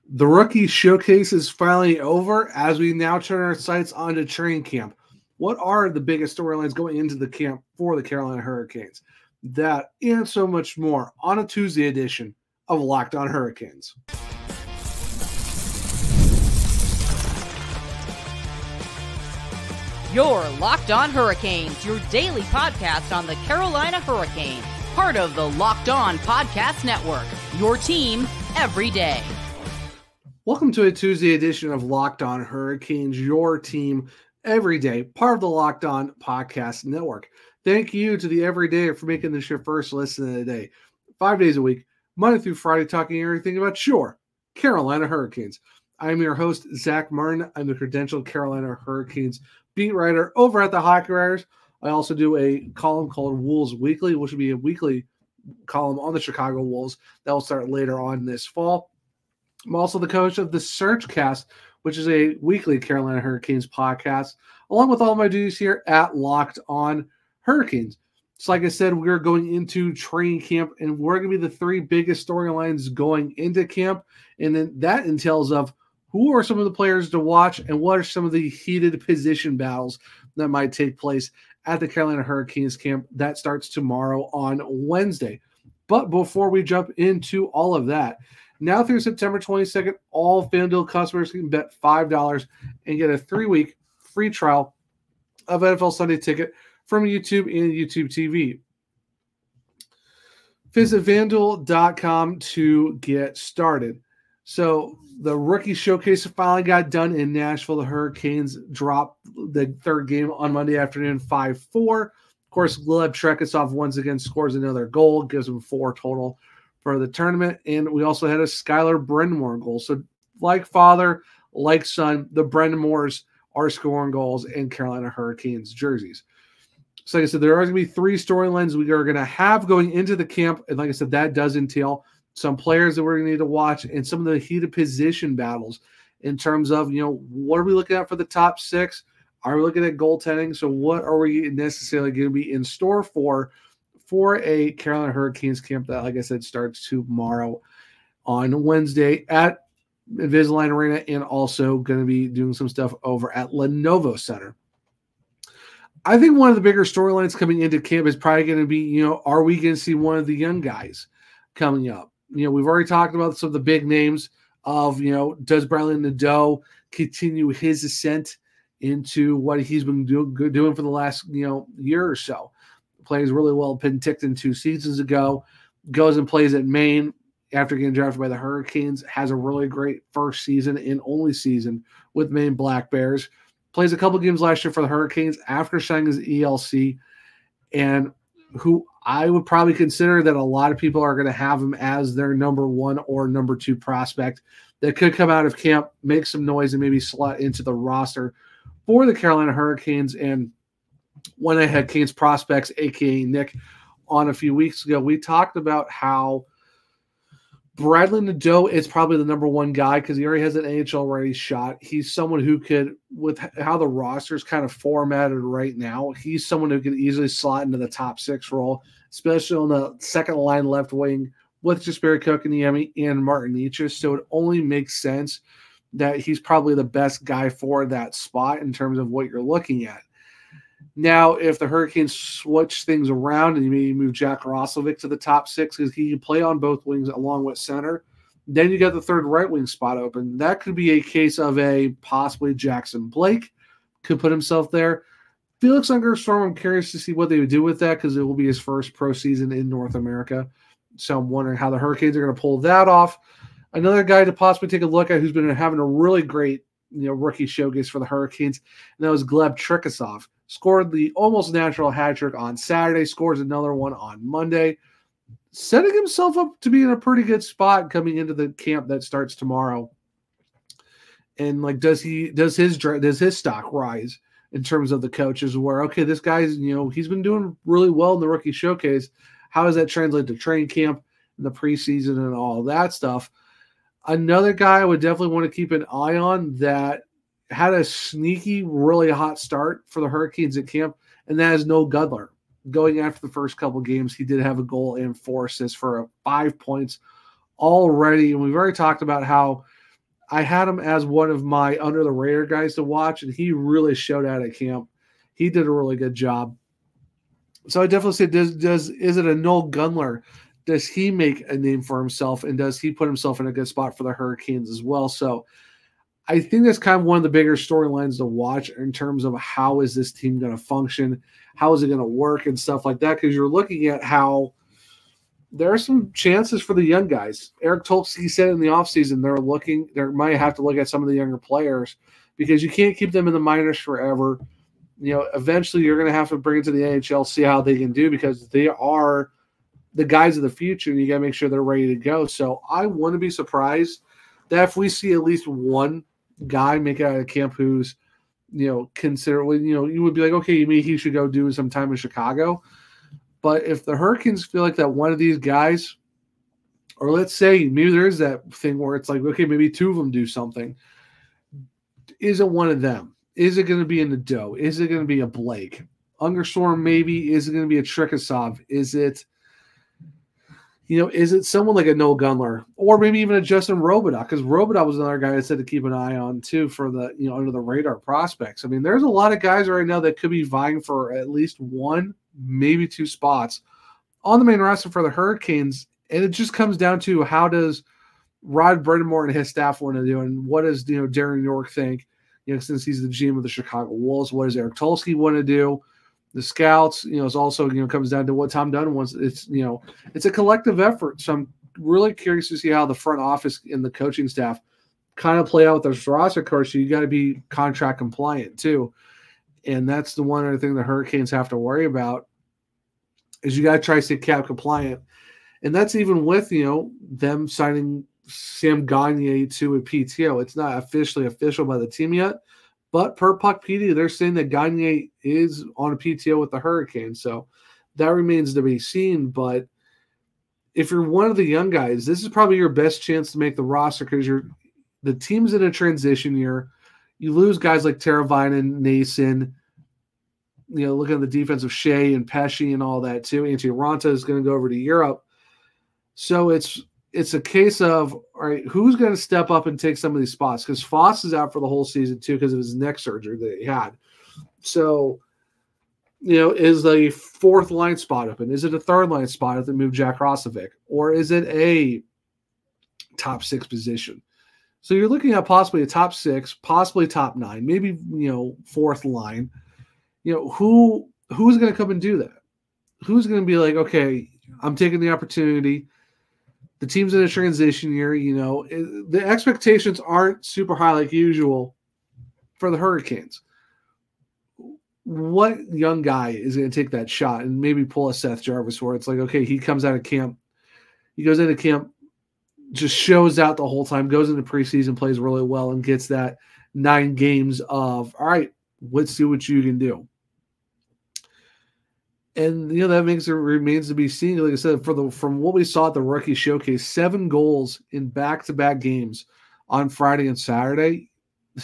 The rookie showcase is finally over as we now turn our sights onto training camp. What are the biggest storylines going into the camp for the Carolina Hurricanes? That and so much more on a Tuesday edition of Locked On Hurricanes. Your Locked On Hurricanes, your daily podcast on the Carolina Hurricanes, part of the Locked On Podcast Network, your team every day. Welcome to a Tuesday edition of Locked On Hurricanes, your team every day, part of the Locked On Podcast Network. Thank you to the Everyday for making this your first listen of the day. 5 days a week, Monday through Friday, talking everything about your Carolina Hurricanes. I'm your host, Zach Martin. I'm the credentialed Carolina Hurricanes beat writer over at the Hockey Writers. I also do a column called Wolves Weekly, which will be a weekly column on the Chicago Wolves that will start later on this fall. I'm also the coach of the Surgecast, which is a weekly Carolina Hurricanes podcast, along with all my duties here at Locked On Hurricanes. So like I said, we're going into training camp, and we're going to be the three biggest storylines going into camp. And then that entails of who are some of the players to watch and what are some of the heated position battles that might take place at the Carolina Hurricanes camp that starts tomorrow on Wednesday. But before we jump into all of that, now through September 22nd, all FanDuel customers can bet $5 and get a 3-week free trial of NFL Sunday Ticket from YouTube and YouTube TV. Visit FanDuel.com to get started. So the rookie showcase finally got done in Nashville. The Hurricanes dropped the third game on Monday afternoon 5-4. Of course, Gleb Trekisov once again scores another goal, gives him 4 total for the tournament. And we also had a Skylar Brendamore goal. So like father, like son, the Brendamores are scoring goals in Carolina Hurricanes jerseys. So like I said, there are going to be 3 storylines we are going to have going into the camp. And like I said, that does entail some players that we're going to need to watch and some of the heated position battles in terms of, what are we looking at for the top 6? Are we looking at goaltending? So what are we necessarily going to be in store for a Carolina Hurricanes camp that, like I said, starts tomorrow on Wednesday at Invisalign Arena, and also going to be doing some stuff over at Lenovo Center. I think one of the bigger storylines coming into camp is probably going to be, are we going to see one of the young guys coming up? We've already talked about some of the big names of, does Bradley Nadeau continue his ascent into what he's been doing for the last, year or so? Plays really well at Penticton 2 seasons ago, goes and plays at Maine after getting drafted by the Hurricanes, has a really great first season and only season with Maine Black Bears, plays a couple games last year for the Hurricanes after signing his ELC, and who I would probably consider that a lot of people are going to have him as their number 1 or number 2 prospect that could come out of camp, make some noise, and maybe slot into the roster for the Carolina Hurricanes. And when I had Canes Prospects, a.k.a. Nick, on a few weeks ago, we talked about how Bradley Nadeau is probably the number 1 guy because he already has an AHL ready shot. He's someone who could, with how the roster is kind of formatted right now, he's someone who could easily slot into the top 6 role, especially on the second line left wing with Jesperi Kotkaniemi and Martin Necas. So it only makes sense that he's probably the best guy for that spot in terms of what you're looking at. Now, if the Hurricanes switch things around and you maybe move Jack Roslovic to the top 6 because he can play on both wings along with center, then you got the third right wing spot open. That could be a case of a possibly Jackson Blake could put himself there. Felix Ungerstorm, I'm curious to see what they would do with that because it will be his first pro season in North America. So I'm wondering how the Hurricanes are going to pull that off. Another guy to possibly take a look at who's been having a really great rookie showcase for the Hurricanes, and that was Gleb Trekisov. Scored the almost natural hat trick on Saturday, scores another one on Monday, setting himself up to be in a pretty good spot coming into the camp that starts tomorrow. And does his stock rise in terms of the coaches where, okay, this guy's, he's been doing really well in the rookie showcase. How does that translate to training camp and the preseason and all that stuff? Another guy I would definitely want to keep an eye on that had a sneaky, really hot start for the Hurricanes at camp, and that is Noah Gudler. Going after the first couple games, he did have a goal and 4 assists for 5 points already. And we've already talked about how I had him as one of my under the radar guys to watch, and he really showed out at camp. He did a really good job. So I definitely say, is it a Noel Gunler? Does he make a name for himself, and does he put himself in a good spot for the Hurricanes as well? So I think that's kind of one of the bigger storylines to watch in terms of how is this team going to function, how is it going to work, and stuff like that. Because you're looking at how there are some chances for the young guys. Eric Tolsky said in the offseason they might have to look at some of the younger players because you can't keep them in the minors forever. Eventually you're going to have to bring it to the NHL, see how they can do, because they are the guys of the future, and you got to make sure they're ready to go. So I wouldn't be surprised that if we see at least one guy make it out of camp who's, considerably, you would be like, okay, maybe he should go do some time in Chicago. But if the Hurricanes feel like that one of these guys, or let's say maybe there is that thing where it's like, okay, maybe two of them do something, is it one of them? Is it going to be in the Doe? Is it going to be a Blake? Ungerstorm maybe? Is it going to be a Trikasov? Is it someone like a Noel Gunler? Or maybe even a Justin Robidoux? Because Robidoux was another guy I said to keep an eye on too for the, under the radar prospects. I mean, there's a lot of guys right now that could be vying for at least one, maybe two spots on the main roster for the Hurricanes. And it just comes down to how does Rod Brindamore and his staff want to do, and what does Darren York think? Since he's the GM of the Chicago Wolves, what does Eric Tolsky want to do? The scouts, it's also comes down to what Tom Dunn wants. It's it's a collective effort. So I'm really curious to see how the front office and the coaching staff kind of play out with their roster. Of course, you got to be contract compliant too, and that's the one other thing the Hurricanes have to worry about is you got to try to stay cap compliant, and that's even with them signing Sam Gagner to a PTO. It's not officially official by the team yet, but per Puck PD, they're saying that Gagner is on a PTO with the Hurricanes. So that remains to be seen. But if you're one of the young guys, this is probably your best chance to make the roster because the team's in a transition year. You lose guys like Teravainen, Nason, looking at the defense of Shea and Pesci and all that too. Antti Raanta is going to go over to Europe. So it's a case of, all right, who's going to step up and take some of these spots? Because Foss is out for the whole season, too, because of his neck surgery that he had. So, is the fourth line spot open? Is it a third line spot if they move Jack Roslovic? Or is it a top six position? So you're looking at possibly a top six, possibly top nine, maybe, fourth line. Who's going to come and do that? Who's going to be like, okay, I'm taking the opportunity. The team's in a transition year, the expectations aren't super high like usual for the Hurricanes. What young guy is going to take that shot and maybe pull a Seth Jarvis where it's like, okay, he comes out of camp, he goes into camp, just shows out the whole time, goes into preseason, plays really well, and gets that 9 games of, all right, let's see what you can do. And that remains to be seen. Like I said, from what we saw at the rookie showcase, 7 goals in back-to-back games on Friday and Saturday. The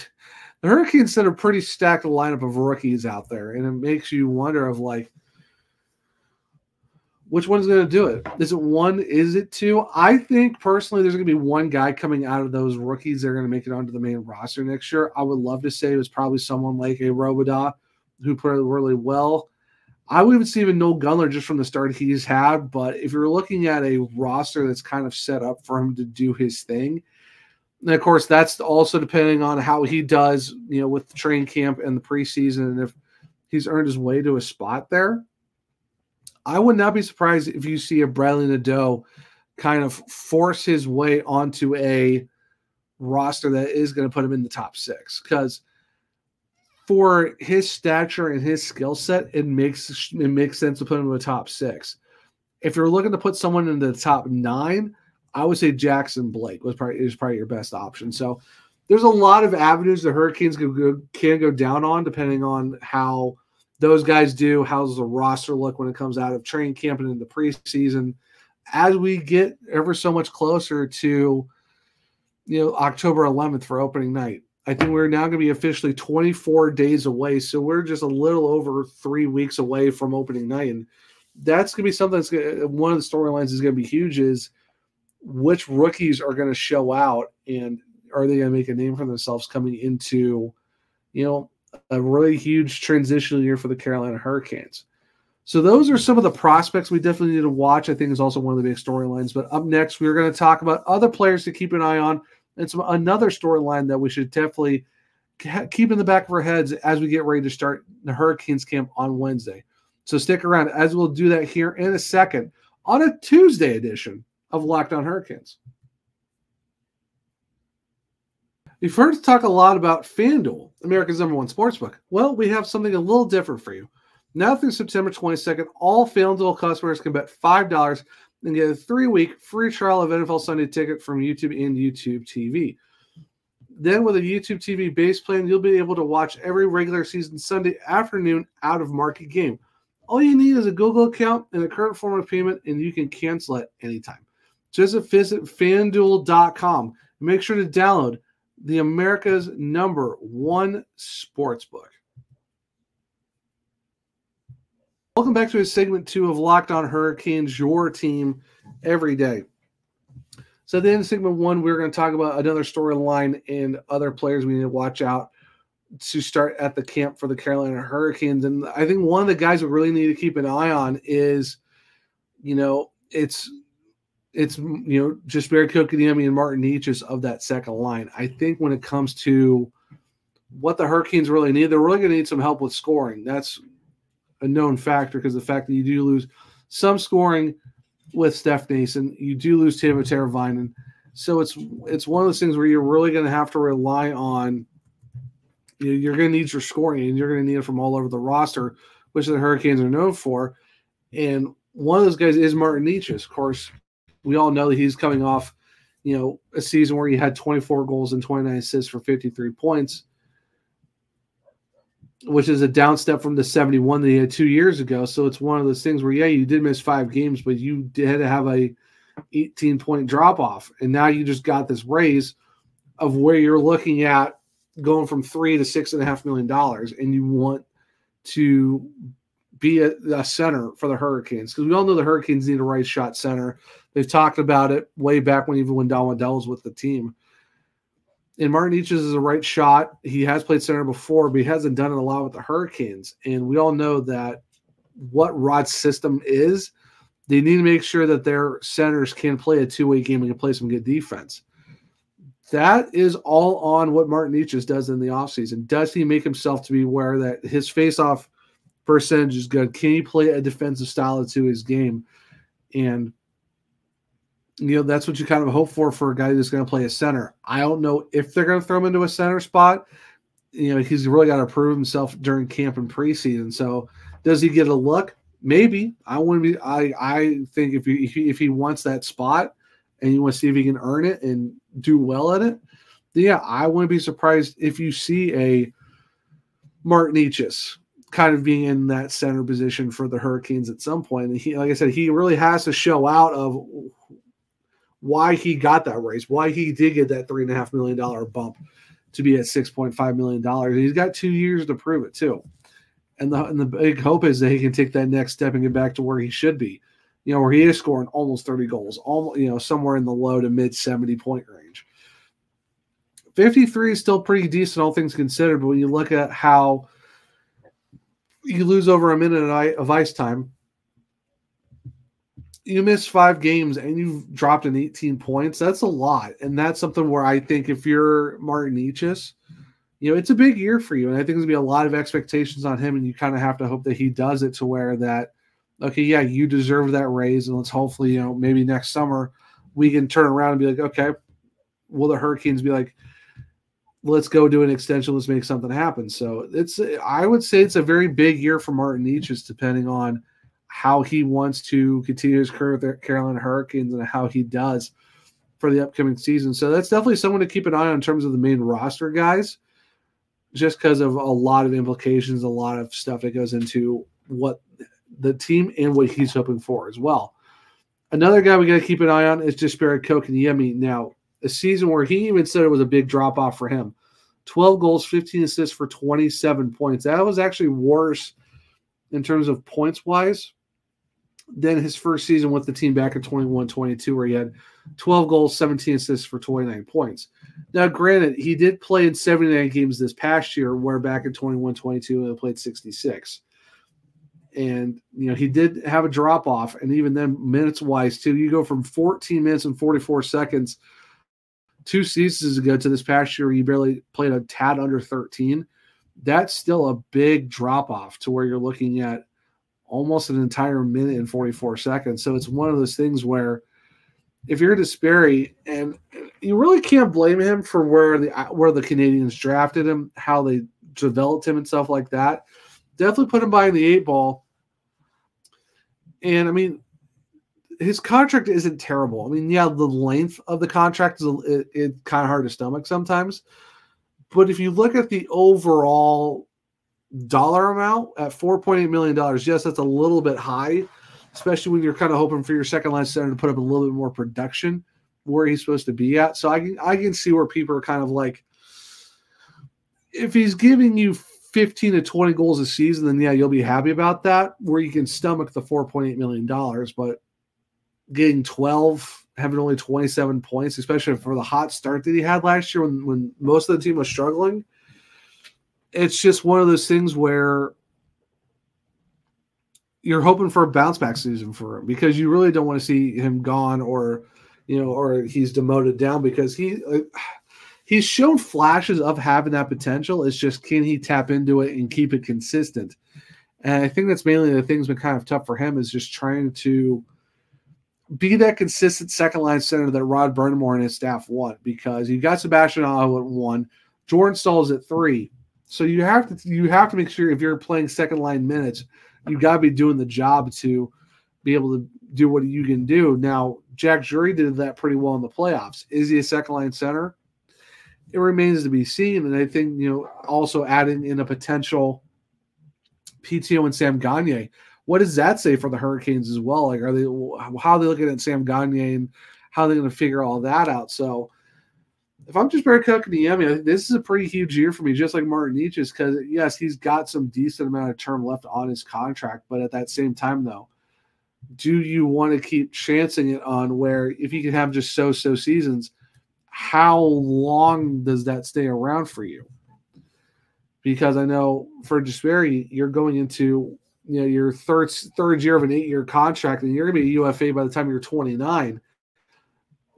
Hurricanes set a pretty stacked lineup of rookies out there, and it makes you wonder of like, which one's going to do it? Is it one? Is it two? I think personally, there's going to be one guy coming out of those rookies that are going to make it onto the main roster next year. I would love to say it was probably someone like a Robidoux who played really well. I would even see even Noel Gunler just from the start he's had, but if you're looking at a roster that's kind of set up for him to do his thing, and of course that's also depending on how he does, with the training camp and the preseason, and if he's earned his way to a spot there, I would not be surprised if you see a Bradley Nadeau kind of force his way onto a roster that is going to put him in the top 6 because for his stature and his skill set, it makes sense to put him in the top 6. If you're looking to put someone in the top 9, I would say Jackson Blake is probably your best option. So there's a lot of avenues the Hurricanes can go down on depending on how those guys do. How does the roster look when it comes out of training camp and in the preseason? As we get ever so much closer to October 11th for opening night. I think we're now going to be officially 24 days away. So we're just a little over 3 weeks away from opening night. And that's going to be something that's one of the storylines is going to be huge is which rookies are going to show out and are they going to make a name for themselves coming into, a really huge transitional year for the Carolina Hurricanes. So those are some of the prospects we definitely need to watch. I think is also one of the big storylines. But up next, we're going to talk about other players to keep an eye on, and another storyline that we should definitely keep in the back of our heads as we get ready to start the Hurricanes camp on Wednesday. So stick around as we'll do that here in a second on a Tuesday edition of Locked On Hurricanes. You've heard us talk a lot about FanDuel, America's #1 sportsbook. Well, we have something a little different for you. Now through September 22nd, all FanDuel customers can bet $5 and get a 3-week free trial of NFL Sunday Ticket from YouTube and YouTube TV. Then with a YouTube TV base plan, you'll be able to watch every regular season Sunday afternoon out-of-market game. All you need is a Google account and a current form of payment, and you can cancel at any time. Just visit FanDuel.com and make sure to download the America's #1 sportsbook. Welcome back to segment 2 of Locked On Hurricanes, your team every day. So at the end of segment 1, we're going to talk about another storyline and other players we need to watch out to start at the camp for the Carolina Hurricanes. And I think one of the guys we really need to keep an eye on is, it's just Barry Kokaniemi and Martin Necas of that second line. I think when it comes to what the Hurricanes really need, they're really going to need some help with scoring. That's a known factor because the fact that you do lose some scoring with Steph Nason, you do lose Teuvo Teravainen. So it's one of those things where you're really going to have to rely on, you're going to need your scoring, and you're going to need it from all over the roster, which the Hurricanes are known for. And one of those guys is Martin Necas. Of course, we all know that he's coming off, a season where he had 24 goals and 29 assists for 53 points, which is a down step from the 71 that he had 2 years ago. So it's one of those things where, you did miss 5 games, but you had to have a 18-point drop-off. And now you just got this raise of where you're looking at going from $3 to $6.5 million, and you want to be a center for the Hurricanes. Because we all know the Hurricanes need a right shot center. They've talked about it way back when Don Waddell was with the team. And Martin Necas is a right shot. He has played center before, but he hasn't done it a lot with the Hurricanes. And we all know that what Rod's system is, they need to make sure that their centers can play a two-way game and can play some good defense. That is all on what Martin Necas does in the offseason. Does he make himself to be aware that his face-off percentage is good? Can he play a defensive style to his game? And that's what you kind of hope for a guy who's going to play a center. I don't know if they're going to throw him into a center spot. He's really got to prove himself during camp and preseason. So does he get a look? Maybe. I think if he wants that spot and you want to see if he can earn it and do well at it, then yeah, I wouldn't be surprised if you see a Martin Necas kind of being in that center position for the Hurricanes at some point. And he, like I said, he really has to show out of why he got that raise, why he did get that $3.5 million bump to be at $6.5 million. He's got 2 years to prove it too. And the big hope is that he can take that next step and get back to where he should be, where he is scoring almost 30 goals, almost, somewhere in the low to mid 70-point range. 53 is still pretty decent, all things considered, but when you look at how you lose over a minute of ice time, you miss 5 games and you've dropped in 18 points. That's a lot. And that's something where I think if you're Martin Necas, it's a big year for you. And I think there's going to be a lot of expectations on him. And you kind of have to hope that he does it to where that, okay, yeah, you deserve that raise. And let's hopefully, maybe next summer we can turn around and be like, okay, will the Hurricanes be like, let's go do an extension. Let's make something happen. So I would say it's a very big year for Martin Necas, depending on how he wants to continue his career with the Carolina Hurricanes and how he does for the upcoming season. So that's definitely someone to keep an eye on in terms of the main roster guys, just because of a lot of implications, a lot of stuff that goes into what the team and what he's hoping for as well. Another guy we got to keep an eye on is just Barry Kokaniemi. Now, a season where he even said it was a big drop-off for him. 12 goals, 15 assists for 27 points. That was actually worse in terms of points-wise than his first season with the team back in 21-22, where he had 12 goals, 17 assists for 29 points. Now, granted, he did play in 79 games this past year, where back in 21-22 he played 66. And, he did have a drop-off, and even then, minutes-wise, too. You go from 14 minutes and 44 seconds 2 seasons ago to this past year, you barely played a tad under 13. That's still a big drop-off to where you're looking at almost an entire minute and 44 seconds. So it's one of those things where if you're Desperry, and you really can't blame him for where the Canadians drafted him, how they developed him and stuff like that. Definitely put him behind the 8 ball. And, I mean, his contract isn't terrible. I mean, yeah, the length of the contract is it's kind of hard to stomach sometimes. But if you look at the overall dollar amount at $4.8 million, yes, that's a little bit high, especially when you're kind of hoping for your second line center to put up a little bit more production where he's supposed to be at. So I can see where people are kind of like, if he's giving you 15 to 20 goals a season, then yeah, you'll be happy about that, where you can stomach the $4.8 million. But getting 12, having only 27 points, especially for the hot start that he had last year when most of the team was struggling, it's just one of those things where you're hoping for a bounce back season for him, because you really don't want to see him gone or he's demoted down, because he's shown flashes of having that potential. It's just, can he tap into it and keep it consistent? And I think that's mainly the thing's been kind of tough for him, is just trying to be that consistent second line center that Rod Brind'Amour and his staff want, because you got Sebastian Aho at 1, Jordan Staal's at 3. So you have to make sure if you're playing second line minutes, you got to be doing the job to be able to do what you can do. Now, Jack Drury did that pretty well in the playoffs. Is he a second line center? It remains to be seen. And I think, also adding in a potential PTO and Sam Gagner, what does that say for the Hurricanes as well? Like, how are they looking at Sam Gagner, and how are they going to figure all that out? So if I'm just Barry Kotkaniemi, I think this is a pretty huge year for me, just like Martin Necas, because, yes, he's got some decent amount of term left on his contract. But at that same time, though, do you want to keep chancing it on where if you can have just so-so seasons, how long does that stay around for you? Because I know for Desperry, you're going into your third year of an 8-year contract, and you're going to be a UFA by the time you're 29.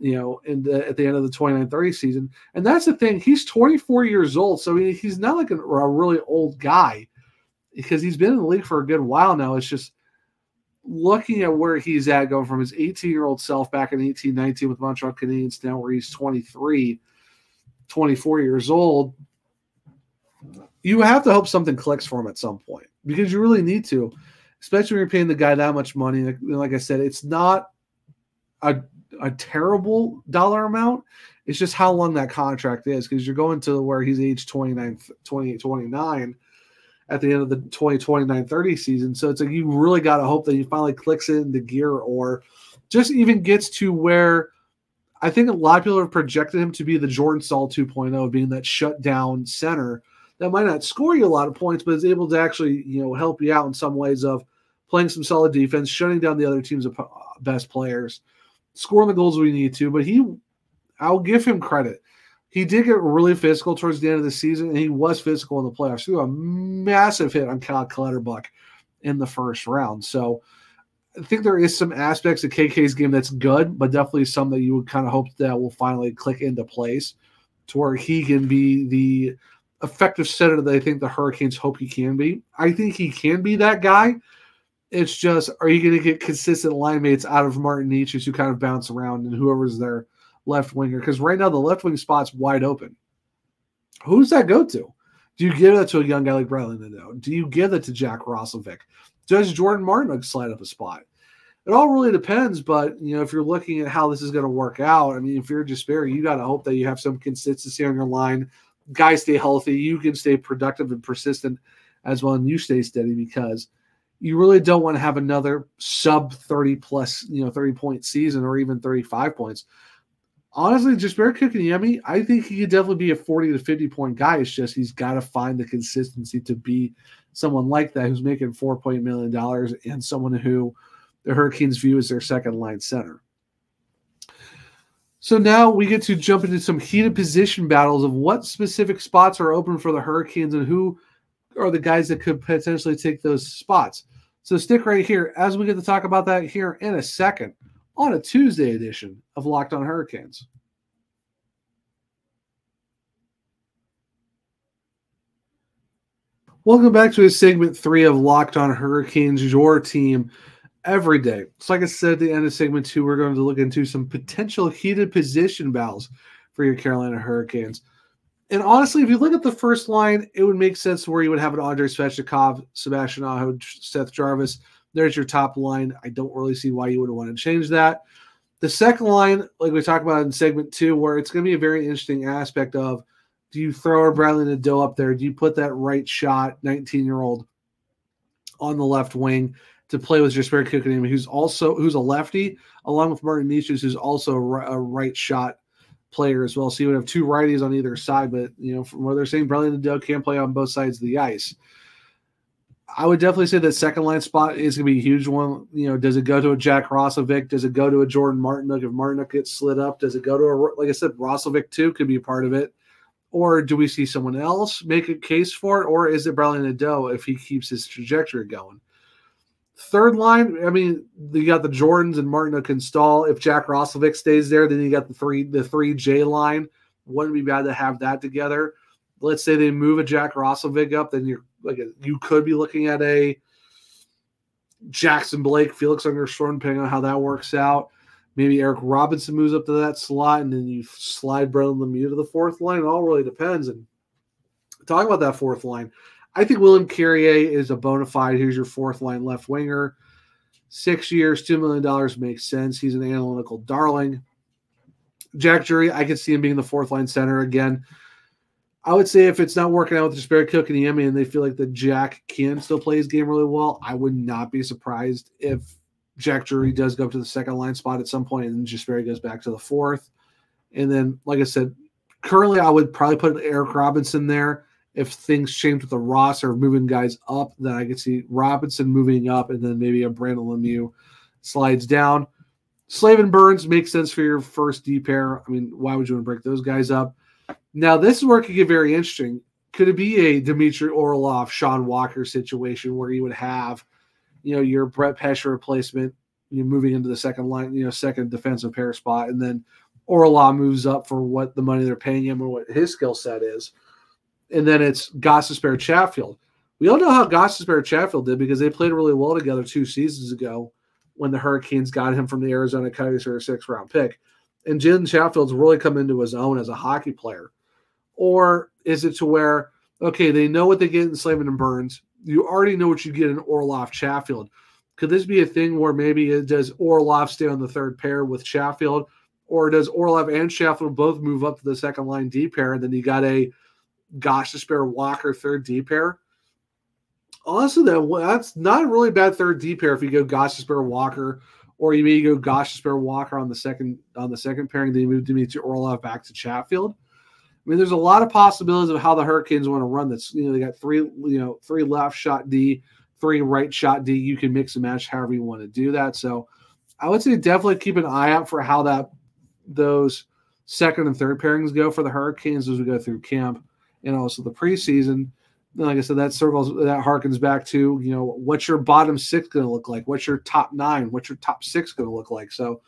At the end of the 29-30 season. And that's the thing. He's 24 years old, so he's not like a really old guy, because he's been in the league for a good while now. It's just looking at where he's at, going from his 18-year-old self back in 18-19 with Montreal Canadiens, now where he's 23, 24 years old. You have to hope something clicks for him at some point, because you really need to, especially when you're paying the guy that much money. Like I said, it's not a terrible dollar amount. It's just how long that contract is, because you're going to where he's age 29 at the end of the 2029-30 season. So it's like you really got to hope that he finally clicks it into gear, or just even gets to where I think a lot of people have projected him to be the Jordan Staal 2.0, being that shutdown center that might not score you a lot of points, but is able to actually help you out in some ways of playing some solid defense, shutting down the other team's best players, scoring the goals we need to. But I'll give him credit. He did get really physical towards the end of the season, and he was physical in the playoffs. He threw a massive hit on Kyle Clutterbuck in the first round. So I think there is some aspects of KK's game that's good, but definitely some that you would kind of hope that will finally click into place to where he can be the effective center that I think the Hurricanes hope he can be. I think he can be that guy. It's just, are you going to get consistent line mates out of Martin Necas who kind of bounce around and whoever's their left winger? Because right now the left wing spot's wide open. Who's that go to? Do you give that to a young guy like Bradley Nadeau? Do you give that to Jack Roslovic? Does Jordan Martin slide up a spot? It all really depends, but if you're looking at how this is going to work out, I mean, if you're Desperry, you got to hope that you have some consistency on your line. Guys stay healthy, you can stay productive and persistent as well, and you stay steady, because you really don't want to have another sub 30 plus, 30-point season, or even 35 points. Honestly, just Barry Kotkaniemi, I think he could definitely be a 40 to 50-point guy. It's just he's got to find the consistency to be someone like that, who's making $4.8 million, and someone who the Hurricanes view as their second line center. So now we get to jump into some heated position battles of what specific spots are open for the Hurricanes and who are the guys that could potentially take those spots. So stick right here as we get to talk about that here in a second on a Tuesday edition of Locked On Hurricanes. Welcome back to segment 3 of Locked On Hurricanes, your team every day. So like I said at the end of segment 2, we're going to look into some potential heated position battles for your Carolina Hurricanes. And honestly, if you look at the first line, it would make sense where you would have an Andrei Svechnikov, Sebastian Aho, Seth Jarvis. There's your top line. I don't really see why you would want to change that. The second line, like we talked about in segment 2, where it's going to be a very interesting aspect of, do you throw a Bradley Nadeau up there? Do you put that right shot 19-year-old on the left wing to play with Jesper Kotkaniemi, who's a lefty, along with Martin Necas, who's also a right shot player as well. So you would have two righties on either side, but from what they're saying, Bradley Nadeau can play on both sides of the ice. I would definitely say that second line spot is going to be a huge one. Does it go to a Jack Roslovic? Does it go to a Jordan Martinook? If Martinook gets slid up, does it go to like I said, Roslovic too could be a part of it? Or do we see someone else make a case for it? Or is it Bradley Nadeau if he keeps his trajectory going? Third line, you got the Jordans and Martinook and Stahl. If Jack Roslovic stays there, then you got the 3J line. Wouldn't be bad to have that together. Let's say they move a Jack Roslovic up, then you could be looking at a Jackson Blake, Felix Unger-Storm, depending on how that works out. Maybe Eric Robinson moves up to that slot, and then you slide Brendan Lemieux to the fourth line. It all really depends. And talking about that fourth line, I think William Carrier is a bona fide. Here's your fourth line left winger. 6 years, $2 million makes sense. He's an analytical darling. Jack Drury, I could see him being the fourth line center again. I would say if it's not working out with Jesper Kotkaniemi and they feel like the Jack can still play his game really well, I would not be surprised if Jack Drury does go up to the second line spot at some point and then Jesper goes back to the fourth. And then, like I said, currently I would probably put Eric Robinson there. If things change with the roster, moving guys up, then I could see Robinson moving up and then maybe a Brandon Lemieux slides down. Slavin Burns makes sense for your first D pair. Why would you want to break those guys up? Now, this is where it could get very interesting. Could it be a Dmitry Orlov, Sean Walker situation where you would have, your Brett Pesce replacement, moving into the second line, second defensive pair spot, and then Orlov moves up for what the money they're paying him or what his skill set is. And then it's Gostisbehere Chatfield. We all know how Gostisbehere Chatfield did because they played really well together 2 seasons ago when the Hurricanes got him from the Arizona Coyotes for a 6th-round pick. And Jalen Chatfield's really come into his own as a hockey player. Or is it to where, okay, they know what they get in Slavin and Burns. You already know what you get in Orlov Chatfield. Could this be a thing where maybe does Orlov stay on the third pair with Chatfield? Or does Orlov and Chatfield both move up to the second line D pair and then you got a Gostisbehere Walker third D pair? Honestly, that's not a really bad third D pair if you go Gostisbehere Walker, or you maybe go Gostisbehere Walker on the second pairing, then you move Dmitry Orlov back to Chatfield. There's a lot of possibilities of how the Hurricanes want to run this. They got three left shot D, 3 right shot D. You can mix and match however you want to do that. So I would say definitely keep an eye out for how those second and third pairings go for the Hurricanes as we go through camp and also the preseason. Like I said, that harkens back to, what's your bottom 6 going to look like? What's your top 9? What's your top 6 going to look like? So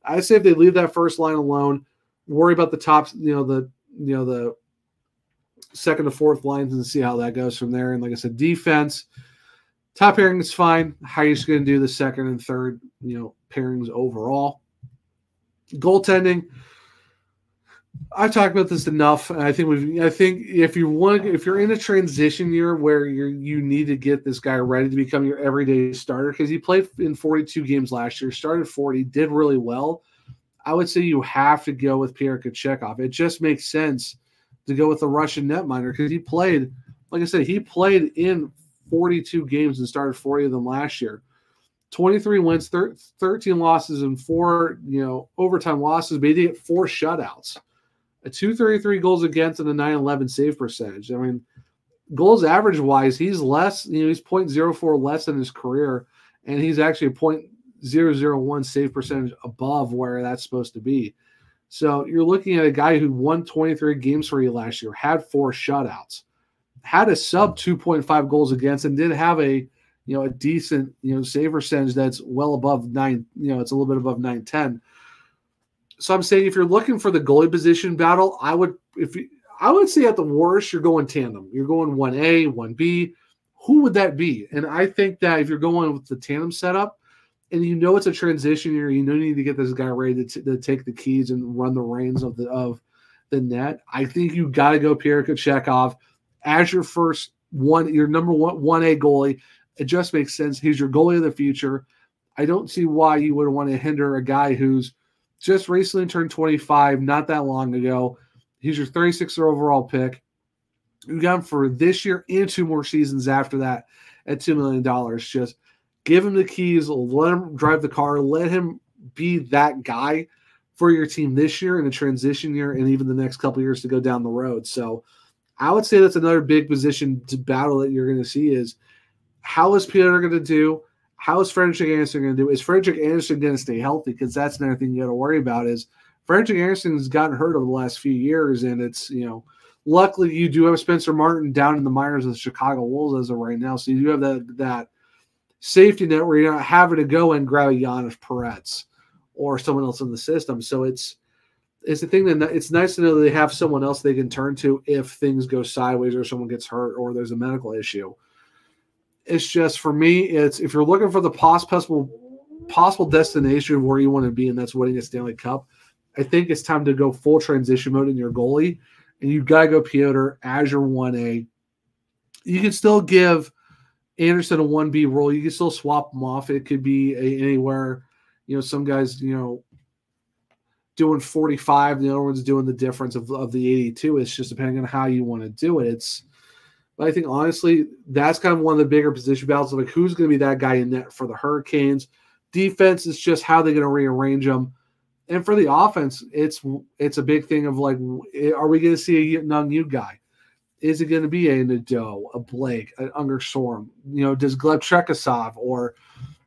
I'd say if they leave that first line alone, worry about the top, the second to fourth lines and see how that goes from there. And like I said, defense, top pairing is fine. How are you just going to do the second and third, pairings overall? Goaltending, I've talked about this enough. I think if you're in a transition year where you need to get this guy ready to become your everyday starter, because he played in 42 games last year, started 40, did really well. I would say you have to go with Pierre Kochetkov. It just makes sense to go with the Russian netminder because he played, like I said, he played in 42 games and started 40 of them last year. 23 wins, 13 losses, and 4 overtime losses, but he did get 4 shutouts. A 233 goals against and a 911 save percentage. Goals average wise, he's less. He's .04 less than his career, and he's actually a .001 save percentage above where that's supposed to be. So you're looking at a guy who won 23 games for you last year, had 4 shutouts, had a sub 2.5 goals against, and did have a decent save percentage that's well above 9. It's a little bit above 910. So I'm saying if you're looking for the goalie position battle, I would say at the worst you're going tandem. You're going 1A, 1B. Who would that be? And I think that if you're going with the tandem setup, and it's a transition year, you need to get this guy ready to take the keys and run the reins of the net. I think you got to go Pierre Kochetkov as your first one, your number 1A goalie. It just makes sense. He's your goalie of the future. I don't see why you would want to hinder a guy who's just recently turned 25, not that long ago. He's your 36th overall pick. You got him for this year and 2 more seasons after that at $2 million. Just give him the keys, let him drive the car, let him be that guy for your team this year in the transition year and even the next couple of years to go down the road. So I would say that's another big position to battle that you're going to see is how is Peter going to do? How is Frederick Anderson going to do? Is Frederick Anderson going to stay healthy? Because that's another thing you got to worry about is Frederick Anderson has gotten hurt over the last few years, and it's, luckily you do have Spencer Martin down in the minors of the Chicago Wolves as of right now, so you do have that safety net where you're not having to go and grab a Giannis Peretz or someone else in the system. So it's the thing that it's nice to know that they have someone else they can turn to if things go sideways or someone gets hurt or there's a medical issue. It's just, for me, it's if you're looking for the possible destination of where you want to be, and that's winning a Stanley Cup, I think it's time to go full transition mode in your goalie, and you've got to go Piotr as your 1A. You can still give Anderson a 1B role. You can still swap them off. It could be anywhere. Some guys, doing 45, the other one's doing the difference of the 82. It's just depending on how you want to do it. But I think, honestly, that's kind of one of the bigger position battles of like who's going to be that guy in net for the Hurricanes. Defense is just how they're going to rearrange them. And for the offense, it's a big thing of like, are we going to see a young new guy? Is it going to be a Nadeau, a Blake, an Unger Storm? Does Gleb Trekasov or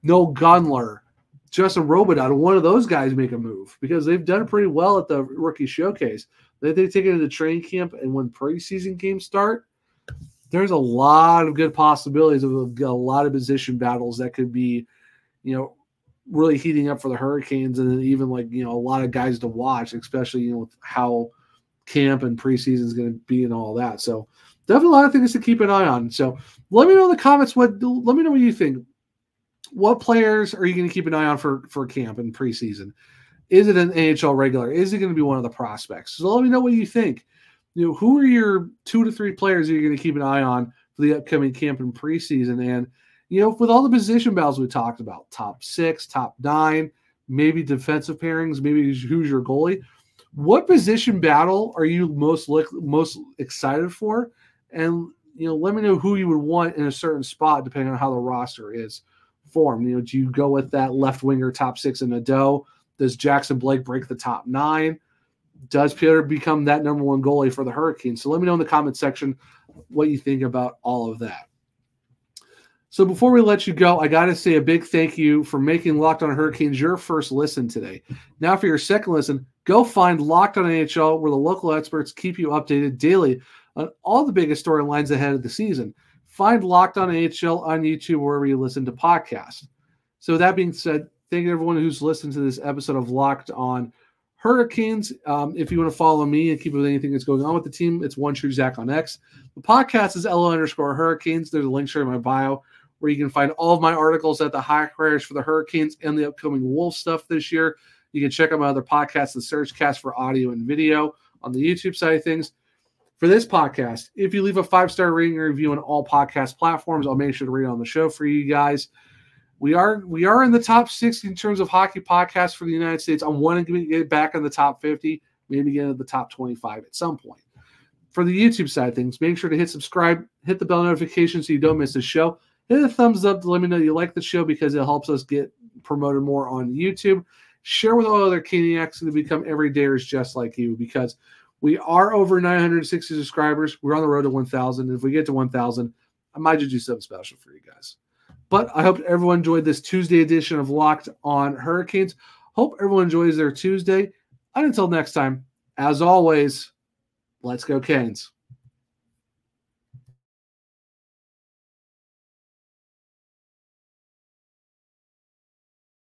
Noel Gunler, Justin Robidoux, one of those guys make a move? Because they've done pretty well at the rookie showcase. They've taken it to training camp, and when preseason games start, there's a lot of good possibilities of a lot of position battles that could be, really heating up for the Hurricanes, and then even a lot of guys to watch, especially, with how camp and preseason is going to be and all that. So definitely a lot of things to keep an eye on. So let me know in the comments let me know what you think. What players are you going to keep an eye on for camp and preseason? Is it an NHL regular? Is it going to be one of the prospects? So let me know what you think. Who are your 2 to 3 players that you're going to keep an eye on for the upcoming camp and preseason? And, with all the position battles we talked about, top 6, top 9, maybe defensive pairings, maybe who's your goalie, what position battle are you most excited for? And, let me know who you would want in a certain spot depending on how the roster is formed. Do you go with that left winger top 6 in Nadeau? Does Jackson Blake break the top 9? Does Peter become that number 1 goalie for the Hurricanes? So let me know in the comment section what you think about all of that. So before we let you go, I got to say a big thank you for making Locked On Hurricanes your first listen today. Now for your second listen, go find Locked On NHL, where the local experts keep you updated daily on all the biggest storylines ahead of the season. Find Locked On NHL on YouTube, wherever you listen to podcasts. So with that being said, thank you everyone who's listened to this episode of Locked On Hurricanes. If you want to follow me and keep up with anything that's going on with the team, it's OneTrueZach on X. The podcast is LO_Hurricanes. There's a link shared in my bio where you can find all of my articles at the high careers for the Hurricanes and the upcoming Wolves stuff this year. You can check out my other podcasts, the Surgecast, for audio and video on the YouTube side of things. For this podcast, if you leave a 5-star rating and review on all podcast platforms, I'll make sure to read it on the show for you guys. We are in the top 60 in terms of hockey podcasts for the United States. I'm wanting to get back in the top 50, maybe get into the top 25 at some point. For the YouTube side of things, make sure to hit subscribe, hit the bell notification so you don't miss the show. Hit a thumbs up to let me know you like the show because it helps us get promoted more on YouTube. Share with all other Caniacs to become everydayers just like you, because we are over 960 subscribers. We're on the road to 1,000. If we get to 1,000, I might just do something special for you guys. But I hope everyone enjoyed this Tuesday edition of Locked on Hurricanes. Hope everyone enjoys their Tuesday. And until next time, as always, let's go Canes.